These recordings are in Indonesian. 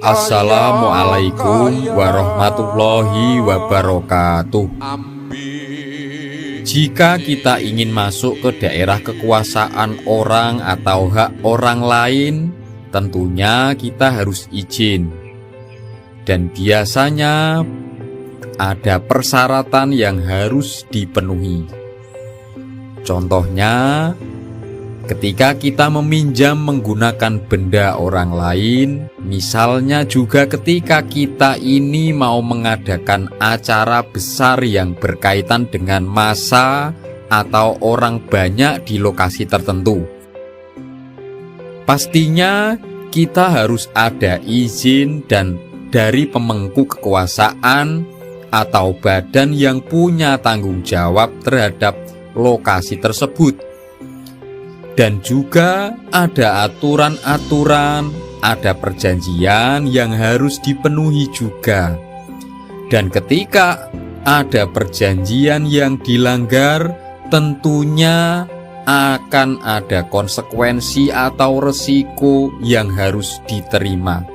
Assalamualaikum warahmatullahi wabarakatuh. Jika kita ingin masuk ke daerah kekuasaan orang atau hak orang lain, tentunya kita harus izin. Dan biasanya ada persyaratan yang harus dipenuhi. Contohnya, ketika kita meminjam menggunakan benda orang lain, misalnya juga ketika kita ini mau mengadakan acara besar yang berkaitan dengan massa atau orang banyak di lokasi tertentu. Pastinya kita harus ada izin dan dari pemangku kekuasaan atau badan yang punya tanggung jawab terhadap lokasi tersebut. Dan juga ada aturan-aturan, ada perjanjian yang harus dipenuhi juga. Dan ketika ada perjanjian yang dilanggar, tentunya akan ada konsekuensi atau resiko yang harus diterima.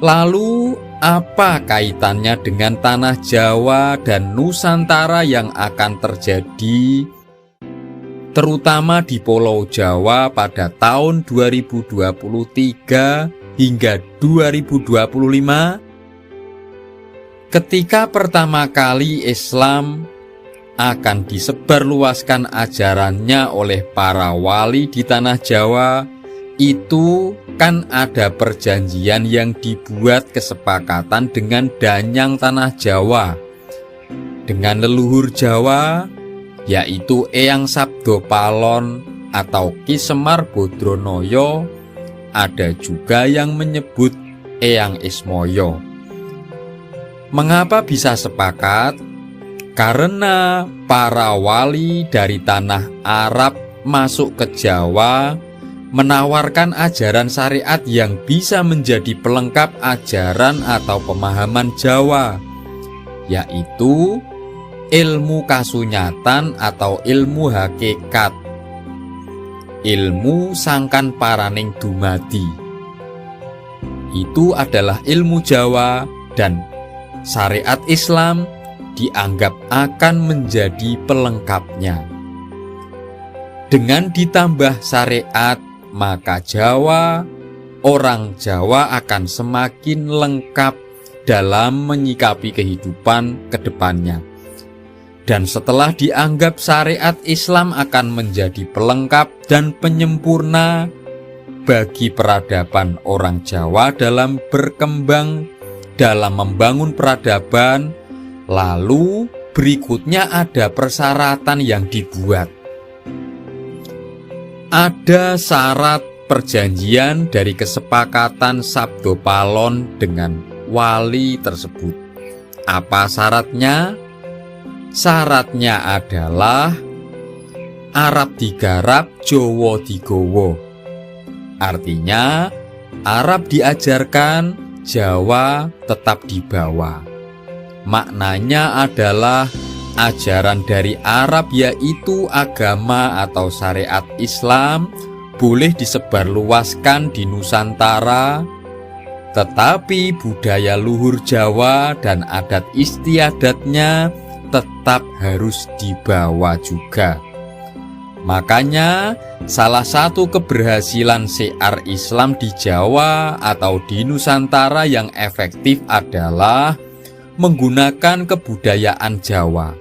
Lalu, apa kaitannya dengan tanah Jawa dan Nusantara yang akan terjadi terutama di Pulau Jawa pada tahun 2023 hingga 2025, ketika pertama kali Islam akan disebarluaskan ajarannya oleh para wali di tanah Jawa, itu kan ada perjanjian yang dibuat kesepakatan dengan danyang tanah Jawa, dengan leluhur Jawa, yaitu Eyang Sabdo Palon atau Ki Semar Bodronoyo, ada juga yang menyebut Eyang Ismoyo. Mengapa bisa sepakat? Karena para wali dari tanah Arab masuk ke Jawa menawarkan ajaran syariat yang bisa menjadi pelengkap ajaran atau pemahaman Jawa, yaitu ilmu kasunyatan atau ilmu hakikat, ilmu sangkan paraning dumadi. Itu adalah ilmu Jawa dan syariat Islam dianggap akan menjadi pelengkapnya. Dengan ditambah syariat, maka orang Jawa akan semakin lengkap dalam menyikapi kehidupan ke depannya. Dan setelah dianggap syariat Islam akan menjadi pelengkap dan penyempurna bagi peradaban orang Jawa dalam berkembang, dalam membangun peradaban, lalu berikutnya ada persyaratan yang dibuat. Ada syarat perjanjian dari kesepakatan Sabdo Palon dengan wali tersebut. Apa syaratnya? Syaratnya adalah Arab digarap, Jawa digowo. Artinya Arab diajarkan, Jawa tetap dibawa. Maknanya adalah ajaran dari Arab, yaitu agama atau syariat Islam, boleh disebarluaskan di Nusantara, tetapi budaya luhur Jawa dan adat istiadatnya tetap harus dibawa juga. Makanya salah satu keberhasilan syiar Islam di Jawa atau di Nusantara yang efektif adalah menggunakan kebudayaan Jawa,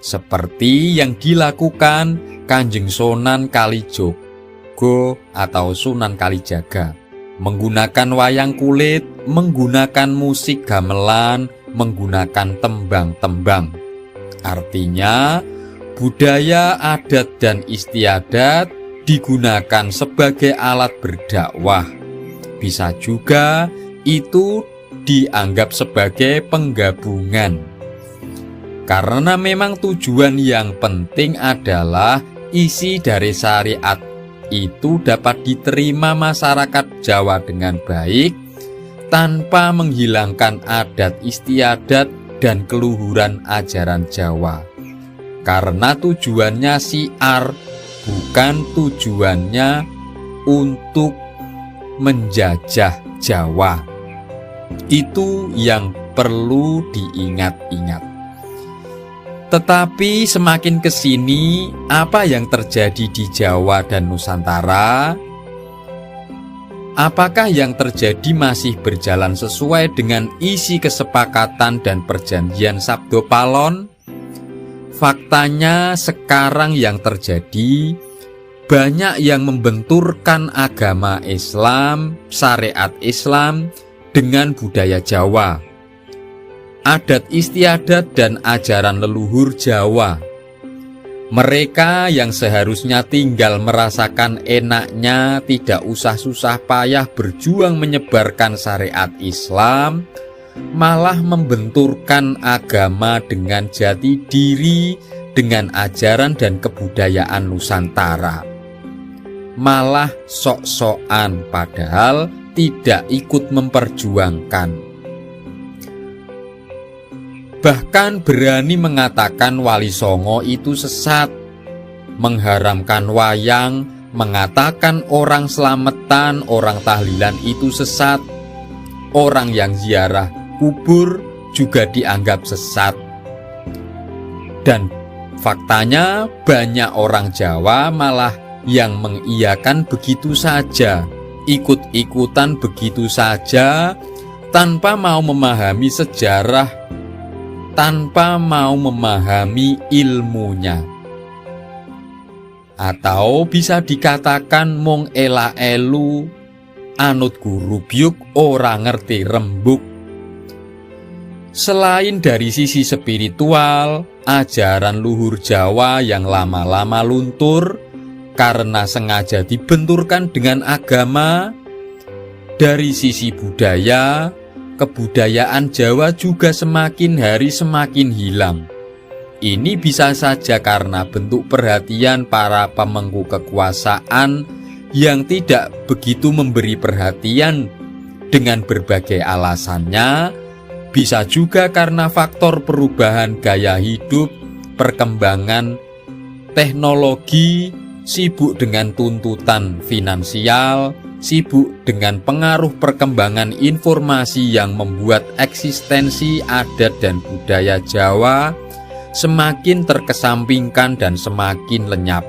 seperti yang dilakukan Kanjeng Sunan Kalijogo atau Sunan Kalijaga, menggunakan wayang kulit, menggunakan musik gamelan, menggunakan tembang-tembang. Artinya, budaya, adat, dan istiadat digunakan sebagai alat berdakwah. Bisa juga itu dianggap sebagai penggabungan. Karena memang tujuan yang penting adalah isi dari syariat itu dapat diterima masyarakat Jawa dengan baik, tanpa menghilangkan adat istiadat dan keluhuran ajaran Jawa. Karena tujuannya syiar, bukan tujuannya untuk menjajah Jawa. Itu yang perlu diingat-ingat. Tetapi semakin ke sini, apa yang terjadi di Jawa dan Nusantara? Apakah yang terjadi masih berjalan sesuai dengan isi kesepakatan dan perjanjian Sabdo Palon? Faktanya sekarang yang terjadi, banyak yang membenturkan agama Islam, syariat Islam dengan budaya Jawa, adat istiadat dan ajaran leluhur Jawa. Mereka yang seharusnya tinggal merasakan enaknya, tidak usah susah payah berjuang menyebarkan syariat Islam, malah membenturkan agama dengan jati diri, dengan ajaran dan kebudayaan Nusantara. Malah sok-sokan padahal tidak ikut memperjuangkan. Bahkan berani mengatakan Wali Songo itu sesat, mengharamkan wayang, mengatakan orang selamatan, orang tahlilan itu sesat, orang yang ziarah kubur juga dianggap sesat. Dan faktanya banyak orang Jawa malah yang mengiyakan begitu saja, ikut-ikutan begitu saja, tanpa mau memahami sejarah, tanpa mau memahami ilmunya. Atau bisa dikatakan mung ela-elu, anut guru byuk ora ngerti rembug. Selain dari sisi spiritual, ajaran luhur Jawa yang lama-lama luntur karena sengaja dibenturkan dengan agama, dari sisi budaya, kebudayaan Jawa juga semakin hari semakin hilang. Ini bisa saja karena bentuk perhatian para pemangku kekuasaan yang tidak begitu memberi perhatian dengan berbagai alasannya. Bisa juga karena faktor perubahan gaya hidup, perkembangan teknologi, sibuk dengan tuntutan finansial, sibuk dengan pengaruh perkembangan informasi yang membuat eksistensi adat dan budaya Jawa semakin terkesampingkan dan semakin lenyap.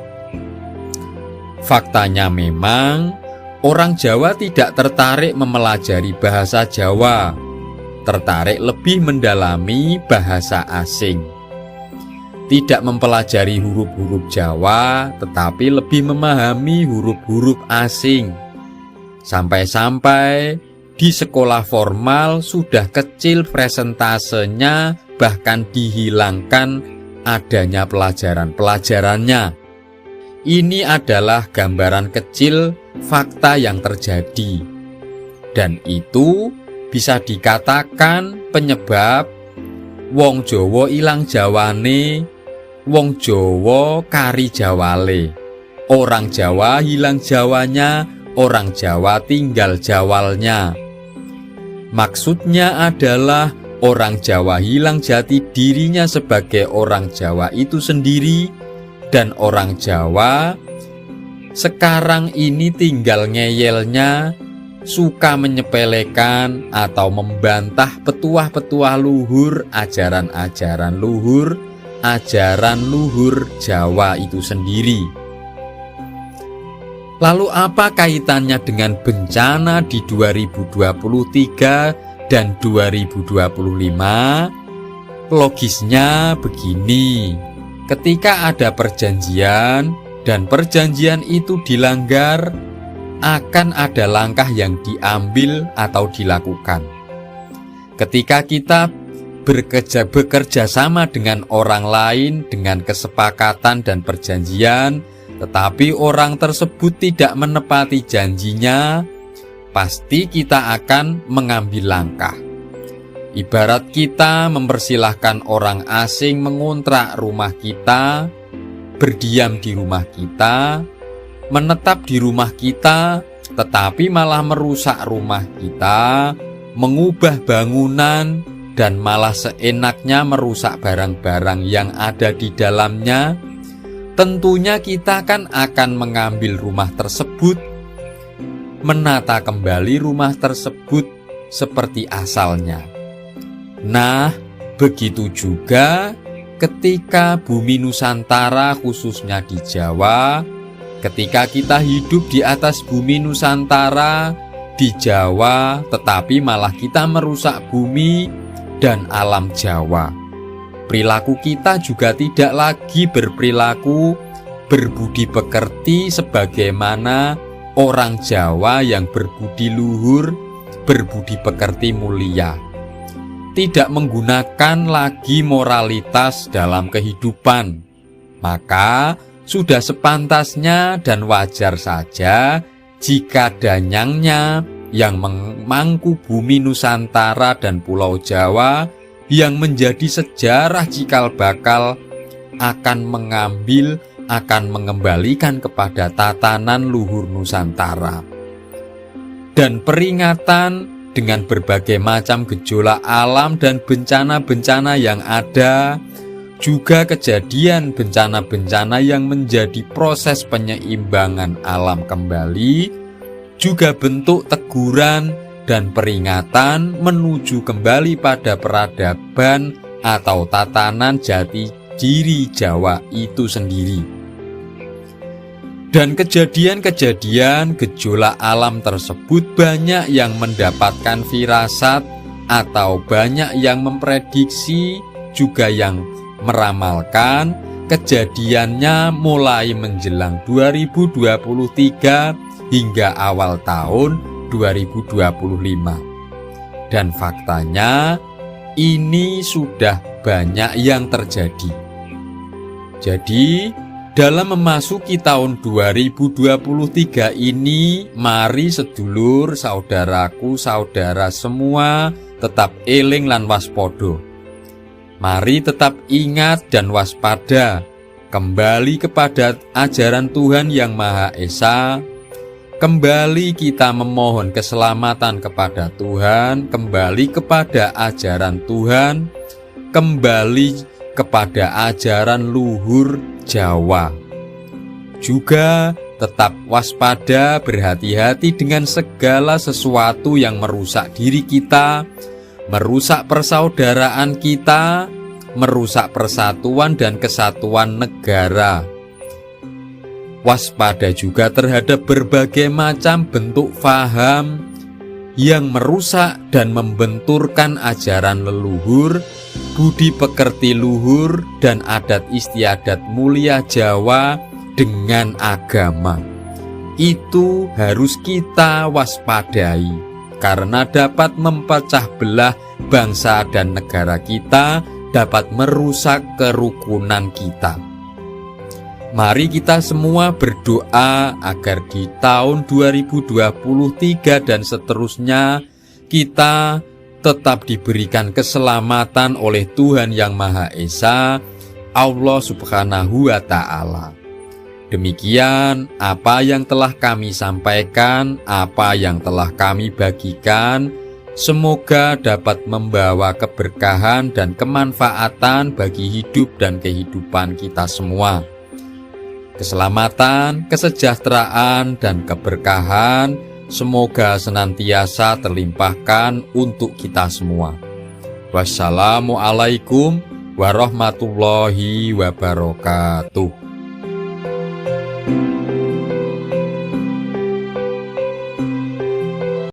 Faktanya memang orang Jawa tidak tertarik mempelajari bahasa Jawa, tertarik lebih mendalami bahasa asing. Tidak mempelajari huruf-huruf Jawa, tetapi lebih memahami huruf-huruf asing. Sampai-sampai di sekolah formal sudah kecil presentasenya, bahkan dihilangkan adanya pelajaran-pelajarannya. Ini adalah gambaran kecil fakta yang terjadi. Dan itu bisa dikatakan penyebab wong Jawa ilang Jawane, wong Jawa kari Jawale. Orang Jawa hilang Jawanya, orang Jawa tinggal Jawalnya. Maksudnya adalah orang Jawa hilang jati dirinya sebagai orang Jawa itu sendiri, dan orang Jawa sekarang ini tinggal ngeyelnya, suka menyepelekan atau membantah petuah-petuah luhur, ajaran-ajaran luhur, ajaran luhur Jawa itu sendiri. Lalu apa kaitannya dengan bencana di 2023 dan 2025? Logisnya begini, ketika ada perjanjian dan perjanjian itu dilanggar, akan ada langkah yang diambil atau dilakukan. Ketika kita bekerja sama dengan orang lain dengan kesepakatan dan perjanjian, tetapi orang tersebut tidak menepati janjinya, pasti kita akan mengambil langkah. Ibarat kita mempersilahkan orang asing mengontrak rumah kita, berdiam di rumah kita, menetap di rumah kita, tetapi malah merusak rumah kita, mengubah bangunan, dan malah seenaknya merusak barang-barang yang ada di dalamnya. Tentunya kita kan akan mengambil rumah tersebut menata kembali rumah tersebut seperti asalnya. Nah, begitu juga ketika bumi Nusantara, khususnya di Jawa, ketika kita hidup di atas bumi Nusantara di Jawa, tetapi malah kita merusak bumi dan alam Jawa. Perilaku kita juga tidak lagi berperilaku berbudi pekerti sebagaimana orang Jawa yang berbudi luhur, berbudi pekerti mulia. Tidak menggunakan lagi moralitas dalam kehidupan. Maka sudah sepantasnya dan wajar saja jika danyangnya yang memangku bumi Nusantara dan Pulau Jawa yang menjadi sejarah cikal bakal akan mengembalikan kepada tatanan luhur Nusantara. Dan peringatan dengan berbagai macam gejolak alam dan bencana-bencana yang ada, juga kejadian bencana-bencana yang menjadi proses penyeimbangan alam kembali, juga bentuk teguran dan peringatan menuju kembali pada peradaban atau tatanan jati diri Jawa itu sendiri. Dan kejadian-kejadian gejolak alam tersebut banyak yang mendapatkan firasat atau banyak yang memprediksi, juga yang meramalkan kejadiannya mulai menjelang 2023 hingga awal tahun 2025. Dan faktanya ini sudah banyak yang terjadi. Jadi dalam memasuki tahun 2023 ini, mari sedulur, saudaraku, saudara semua tetap eling lan waspodo. Mari tetap ingat dan waspada, kembali kepada ajaran Tuhan Yang Maha Esa. Kembali kita memohon keselamatan kepada Tuhan, kembali kepada ajaran Tuhan, kembali kepada ajaran luhur Jawa. Juga tetap waspada, berhati-hati dengan segala sesuatu yang merusak diri kita, merusak persaudaraan kita, merusak persatuan dan kesatuan negara. Waspada juga terhadap berbagai macam bentuk faham yang merusak dan membenturkan ajaran leluhur, budi pekerti luhur, dan adat istiadat mulia Jawa dengan agama. Itu harus kita waspadai, karena dapat mempecah belah bangsa dan negara kita, dapat merusak kerukunan kita. Mari kita semua berdoa agar di tahun 2023 dan seterusnya kita tetap diberikan keselamatan oleh Tuhan Yang Maha Esa, Allah Subhanahu wa Ta'ala. Demikian apa yang telah kami sampaikan, apa yang telah kami bagikan, semoga dapat membawa keberkahan dan kemanfaatan bagi hidup dan kehidupan kita semua. Keselamatan, kesejahteraan, dan keberkahan semoga senantiasa terlimpahkan untuk kita semua. Wassalamualaikum warahmatullahi wabarakatuh.